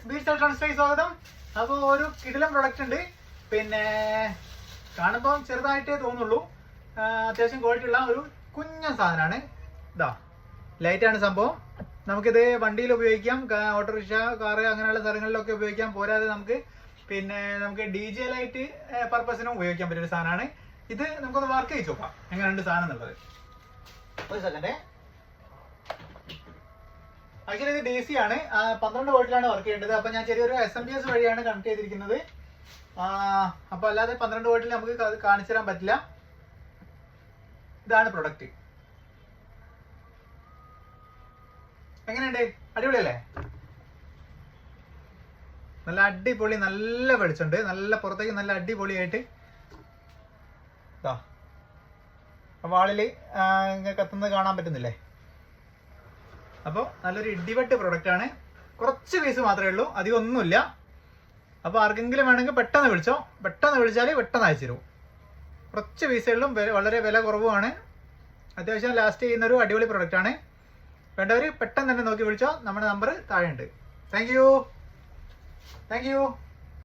Beach ഇലക്ട്രോണിക്സിലേക്ക് സ്വാഗതം. അപ്പോൾ ഒരു കിടിലം പ്രൊഡക്റ്റ് ഉണ്ട്. പിന്നെ കാണുമ്പോൾ ചെറുതായിട്ടേ തോന്നുള്ളൂ, അത്യാവശ്യം ക്വാളിറ്റി ഉള്ള ഒരു കുഞ്ഞൻ സാധനമാണ്. ഇതാ ലൈറ്റാണ് സംഭവം. നമുക്കിത് വണ്ടിയിൽ ഉപയോഗിക്കാം, ഓട്ടോറിക്ഷ, കാറ് അങ്ങനെയുള്ള സ്ഥലങ്ങളിലൊക്കെ ഉപയോഗിക്കാം. പോരാതെ നമുക്ക് DJ ലൈറ്റ് പർപ്പസിനും ഉപയോഗിക്കാൻ പറ്റിയൊരു സാധനമാണ് ഇത്. നമുക്കൊന്ന് വർക്ക് ചെയ്ത് നോക്കാം എങ്ങനെയുണ്ട് സാധനം എന്നുള്ളത്. ഒരു സെക്കൻഡ്. ആക്ച്വലി ഇത് DC ആണ്, 12 വോൾട്ടിലാണ് വർക്ക് ചെയ്യേണ്ടത്. അപ്പൊ ഞാൻ ചെറിയൊരു SMPS വഴിയാണ് കണക്ട് ചെയ്തിരിക്കുന്നത്. അപ്പൊ അല്ലാതെ 12 വോൾട്ടിൽ നമുക്ക് അത് കാണിച്ചു തരാൻ പറ്റില്ല. ഇതാണ് പ്രൊഡക്റ്റ്. എങ്ങനെയുണ്ട്? അടിപൊളിയല്ലേ? നല്ല അടിപൊളി, നല്ല വെളിച്ചുണ്ട്, നല്ല പുറത്തേക്ക് നല്ല അടിപൊളിയായിട്ട് വാളില് കത്തുന്നത് കാണാൻ പറ്റുന്നില്ലേ? അപ്പോൾ നല്ലൊരു ഇടിവെട്ട് പ്രൊഡക്റ്റ് ആണ്. കുറച്ച് പീസ് മാത്രമേ ഉള്ളൂ, അധികം ഒന്നുമില്ല. അപ്പോൾ ആർക്കെങ്കിലും വേണമെങ്കിൽ പെട്ടെന്ന് വിളിച്ചാൽ പെട്ടെന്ന് അയച്ചു തരും. കുറച്ച് പീസേ ഉള്ളൂ, വളരെ വില കുറവുമാണ്. അത്യാവശ്യം ലാസ്റ്റ് ചെയ്യുന്നൊരു അടിപൊളി പ്രൊഡക്റ്റ് ആണ്. വേണ്ടവർ പെട്ടെന്ന് തന്നെ നോക്കി വിളിച്ചോ. നമ്മുടെ നമ്പർ താഴെ ഉണ്ട്. Thank you.